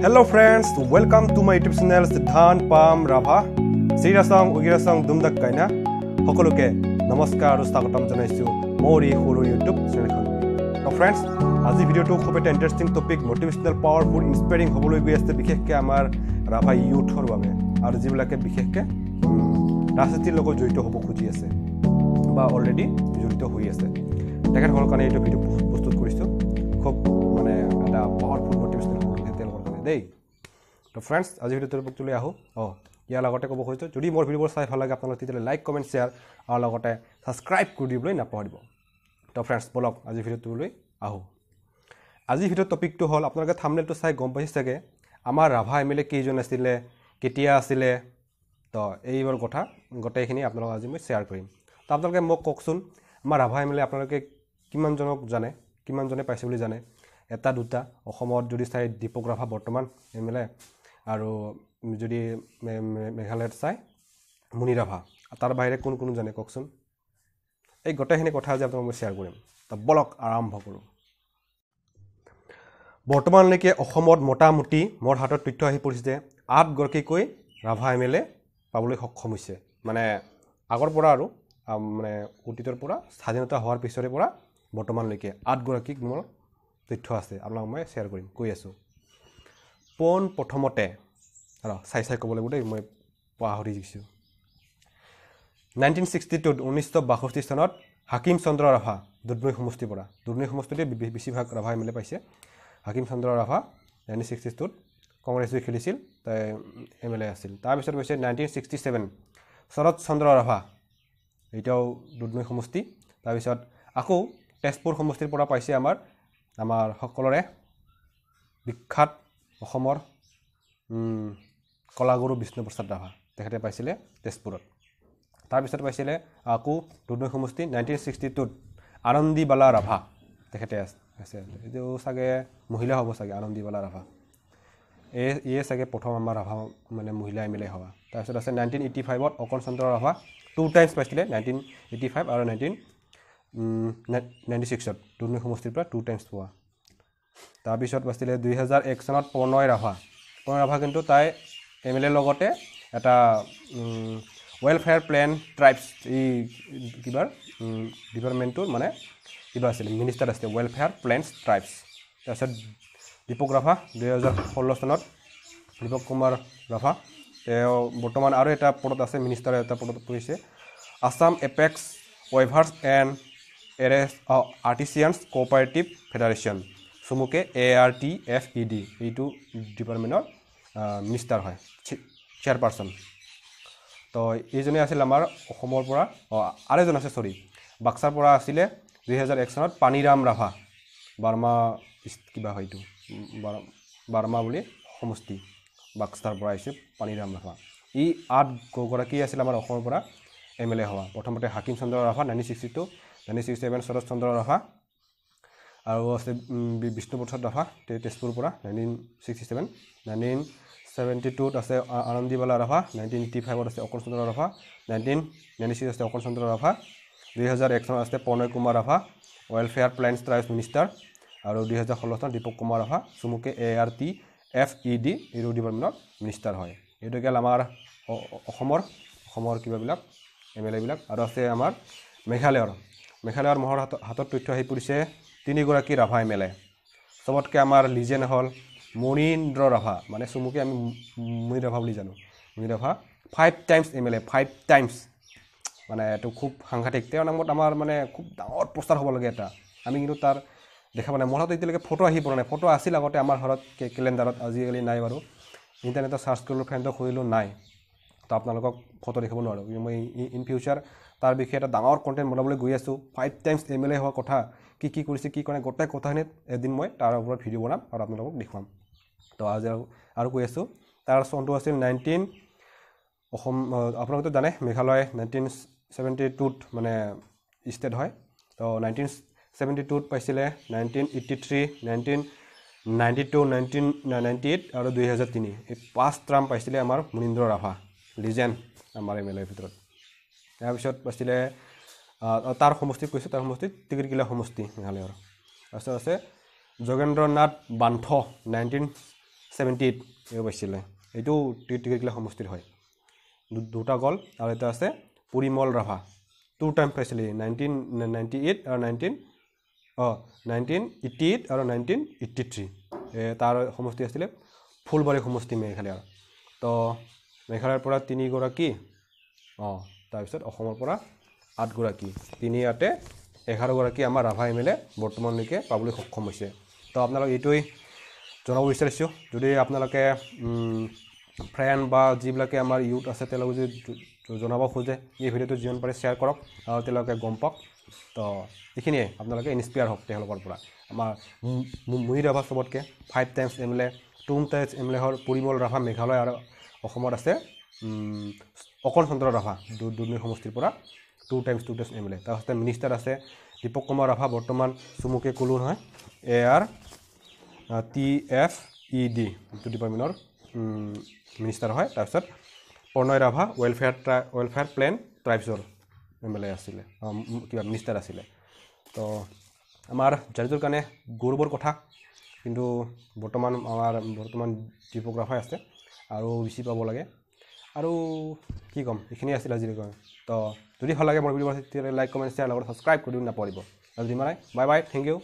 Hello friends, welcome to my YouTube channel Siddhan Pam Rabha. Sirasang Ugirasang Dumdak Kaina. Hokoloke Namaskar aru Swagatam janaisu মোৰ এই সৰু YouTube চেনেলখন। তো friends, আজি ভিডিওটো খুব এটা ইন্টাৰেস্টিং টপিক, মোটিভেশনাল পাওয়াৰফুল ইন্সপায়াৰিং হবলৈ গৈ আছে বিশেষকৈ আমাৰ ৰাভা ইউথৰ বাবে আৰু যিবিলাকে বিশেষকৈ ৰাজনীতিৰ লগত জড়িত হ'ব খুজি আছে বা অলৰেডি জড়িত হৈ আছে। তেখেতসকলৰ কাৰণে এইটো ভিডিও প্ৰস্তুত কৰিছো। খুব মানে এটা পাওয়াৰফুল মোটিভেশনাল দেই। তো फ्रेंड्स, আজি ভিডিওটো লৈ আহো। ইয়াৰ লগতে ক'ব খুজিছোঁ, যদি মোৰ ভিডিঅ'বোৰ চাই ভাল লাগে আপোনালোকে তেতিয়াহ'লে লাইক কমেণ্ট শ্বেয়াৰ আৰু লগতে ছাবস্ক্ৰাইব কৰি দিবলৈ নাপাহৰিব। তো फ्रेंड्स, বলক আজি ভিডিঅ'টোলৈ আহো। আজি ভিডিঅ'ৰ টপিকটো হ'ল, আপোনালোকে থাম্বনেইলটো চাই গম পাইছে চাগে আমাৰ ৰাভা এমএলএ কেইজন আছিলে, কেতিয়া আছিলে। তো এইবোৰ কথা গোটেইখিনি আপোনালোকক আজি মই শ্বেয়াৰ কৰিম। তো আপোনালোকে মোক কওকচোন, আমাৰ ৰাভা এমএলএ আপোনালোকে কিমানজনক জানে, কিমানজনে পাইছে বুলি জানে? এটা দুটা অসমত যদি চাই দীপক ৰাভা বৰ্তমান এমএলএ, আৰু যদি মেঘালয়ত চাই মুনি ৰাভা, তাৰ বাহিৰে কোন কোন জানে কওকচোন? এই গোটেইখিনি কথা আজি আপোনালোক মই শ্বেয়াৰ কৰিম। তো বলক আৰম্ভ কৰোঁ। বৰ্তমানলৈকে অসমত মোটামুটি মোৰ হাতত তথ্য আহি পৰিছে যে 8 গৰাকীকৈ ৰাভা এমএলএ পাবলৈ সক্ষম হৈছে। মানে আগৰ পৰা আৰু মানে অতীতৰ পৰা স্বাধীনতা হোৱাৰ পিছৰে পৰা বৰ্তমানলৈকে 8 গৰাকীক মোৰ তথ্য আছে, আপোনালোক মই শ্বেয়াৰ কৰিম, কৈ আছোঁ। পোন প্ৰথমতে আৰু চাই ক'ব লাগিব দেই, মই পাহৰি গৈছোঁ। 1962 চনত হাকিম চন্দ্ৰ ৰাভা দুধনৈ সমষ্টিৰ পৰা, দুধনৈ সমষ্টিতে বেছিভাগ ৰাভা এমএলএ পাইছে। হাকিম চন্দ্ৰ ৰাভা 1962 কংগ্ৰেছ হৈ খেলিছিল, তাই এমএলএ আছিল। তাৰপিছত হৈছে 1967 শৰৎ চন্দ্ৰ ৰাভা, এতিয়াও দুধনৈ সমষ্টি। তাৰপিছত আকৌ তেজপুৰ সমষ্টিৰ পৰা পাইছে আমাৰ সকলোৰে বিখ্যাত অসমৰ কলাগুৰু বিষ্ণুপ্ৰসাদ ৰাভা, তেখেতে পাইছিলে তেজপুৰত। তাৰপিছত পাইছিলে আকৌ দুধনৈ সমষ্টি 1962 আনন্দীবালা ৰাভা, তেখেতে আছে। এইটো চাগে মহিলা হ'ব চাগে, আনন্দীবালা ৰাভা। ইয়ে চাগে প্ৰথম আমাৰ ৰাভা মানে মহিলা এমএলএ হোৱা। তাৰপিছত আছে 1985 অকণ চন্দ্ৰ ৰাভা 2 টাইমছ পাইছিলে, 1985 আৰু 1996 দুধনৈ সমষ্টিৰ পৰা 2 টাইমছ পোৱা। তাৰপিছত পাইছিলে 2001 চনত প্ৰণয় ৰাভা কিন্তু তাই এমএলএৰ লগতে এটা ৱেলফেয়াৰ প্লেন ট্ৰাইবছ এই কিবাৰ ডিপাৰ্টমেণ্টটোৰ মানে কিবা আছিলে, মিনিষ্টাৰ আছিলে, ৱেলফেয়াৰ প্লেনছ ট্ৰাইবছ। তাৰপিছত দীপক ৰাভা 2016 চনত দীপক কুমাৰ ৰাভা, তেওঁ বৰ্তমান আৰু এটা পদত আছে, মিনিষ্টাৰ এটা পদত পৰিছে, Assam apex weavers and artisans cooperative federation, চমুকে ARTFED, এইটো ডিপাৰ্টমেণ্টৰ মিনিষ্টাৰ হয়, চেয়াৰপাৰ্চন। তো এইজনে আছিল আমাৰ অসমৰ পৰা, আৰু এজন আছে বাক্সাৰ পৰা আছিলে 2001 চনত পানীৰাম ৰাভা, বাৰ্মা কিবা হয়তো বাৰ্মা বুলি সমষ্টি, বাক্সাৰ পৰা আহিছে পানীৰাম ৰাভা। ই 8 গৰাকী আছিল আমাৰ অসমৰ পৰা এমএলএ হোৱা। প্ৰথমতে হাকিম চন্দ্ৰ ৰাভা 1962, 1967 শৰৎ চন্দ্ৰ ৰাভা, আৰু আছে বিষ্ণুপ্ৰসাদ ৰাভা তেজপুৰৰ পৰা 1967, 1972 আছে আনন্দীবালা ৰাভা, 1985 আছে অকণ চন্দ্ৰ ৰাভা, 1996 আছে অকণ চন্দ্ৰ ৰাভা, 2001 চনত আছে Pranoy Kumar Rabha, welfare plains tribes minister, আৰু 2016 চনত দীপক কুমাৰ ৰাভা, চমুকে ARTFED এই ডিপাৰ্টমেণ্টৰ মিনিষ্টাৰ হয়। এইটো গ'ল আমাৰ অসমৰ কিবাবিলাক এমএলএবিলাক। আৰু আছে আমাৰ মেঘালয়ৰ মোৰ হাতত তথ্য আহি পৰিছে 3 গৰাকী ৰাভা এমএলএ। চবতকৈ আমাৰ লিজেণ্ড হ'ল মণীন্দ্ৰ ৰাভা, মানে চমুকে আমি মুনি ৰাভা বুলি জানো। মুনি ৰাভা 5 টাইমছ এমএলএ, 5 টাইমছ, মানে এইটো খুব সাংঘাতিক। তেওঁৰ নামত আমাৰ মানে খুব ডাঙৰ পোষ্টাৰ হ'ব লাগে এটা। আমি কিন্তু তাৰ দেখা পোৱা নাই, মোৰ হাতত এতিয়ালৈকে ফটো আহি পৰা নাই। ফটো আছিল আগতে আমাৰ ঘৰত কেলেণ্ডাৰত, আজিকালি নাই বাৰু, ইণ্টাৰনেটত চাৰ্চ কৰিলোঁ, ফ্ৰেণ্ডক সুধিলোঁ, নাই। তো আপোনালোকক ফটো দেখাব নোৱাৰোঁ, কিন্তু মই ইন ফিউচাৰ তাৰ বিষয়ে এটা ডাঙৰ কণ্টেণ্ট বনাবলৈ গৈ আছোঁ। 5 টাইমছ এমএলএ হোৱা কথা, কি কৰিছে, কি কৰে, গোটেই কথাখিনিত এদিন মই তাৰ ওপৰত ভিডিঅ' বনাম আৰু আপোনালোকক দেখুৱাম। তো আজি আৰু কৈ আছোঁ, তাৰ চনটো আছিল আপোনালোকেতো জানে মেঘালয় 1972 মানে ষ্টেট হয়। তো 1972 পাইছিলে, 1983, 1992, 1998 আৰু 2003, এই 5 টাৰ্ম পাইছিলে আমাৰ মণীন্দ্ৰ ৰাভা, লিজেণ্ড আমাৰ এমএলএৰ ভিতৰত। তাৰপিছত পাইছিলে তাৰ সমষ্টিত কৈছোঁ, তাৰ সমষ্টিত টিকিটকিলা সমষ্টি মেঘালয়ৰ। তাৰপিছত আছে যোগেন্দ্ৰ নাথ বান্থ 78 এই পাইছিলে এইটো টিকিলা সমষ্টিৰ হয় দুটা গ'ল আৰু এটা আছে পৰিমল ৰাভা 2 টাইম পাইছিলে 1998 আৰু 1988 আৰু 1983 তাৰ সমষ্টি আছিলে ফুলবাৰী সমষ্টি মেঘালয়ৰ তো মেঘালয়ৰ পৰা 3 গৰাকী তাৰপিছত অসমৰ পৰা 8 গৰাকী 3 আতে 11 গৰাকী আমাৰ ৰাভা এমএলএ বৰ্তমানলৈকে পাবলৈ সক্ষম হৈছে তো আপোনালোক এইটোই জনাব বিচাৰিছোঁ যদি আপোনালোকে ফ্ৰেণ্ড বা যিবিলাকে আমাৰ ইউথ আছে তেওঁলোকে যদি জনাব খোজে এই ভিডিঅ'টো যিমান পাৰে শ্বেয়াৰ কৰক আৰু তেওঁলোকে গম পাওক তো এইখিনিয়ে আপোনালোকে ইনস্পায়াৰ হওক তেওঁলোকৰ পৰা আমাৰ মুহি ৰাভা চবতকে 5 times MLA 2 times MLA Har Parimal Rabha Meghalaya আৰু অসমত আছে অকল চন্দ্ৰ ৰাভা দুৰ্নী সমষ্টিৰ পৰা 2 টাইমছ এমএলএ তাৰপিছতে মিনিষ্টাৰ আছে দীপক কুমাৰ ৰাভা বৰ্তমান চুমুকে ক'লো নহয় AR TFED এইটো ডিপাৰ্টমেণ্টৰ মিনিষ্টাৰ হয় তাৰপিছত প্ৰণয় ৰাভা ৱেলফেয়াৰ প্লেন ট্ৰাইবছৰ এমএলএ আছিলে কিবা মিনিষ্টাৰ আছিলে তো আমাৰ জাতিটোৰ কাৰণে গৌৰৱৰ কথা কিন্তু বৰ্তমান দীপক ৰাভাই আছে আৰু বেছি পাব লাগে আৰু কি ক'ম এইখিনি আছিল আজিৰ কাৰণে তো যদি ভাল লাগে মোৰ ভিডিঅ' তেতিয়াহ'লে লাইক কমেণ্ট শ্বেয়াৰ লগত ছাবস্ক্ৰাইব কৰি নাপাহৰিব আৰু যদি মানে বাই বাই থেংক ইউ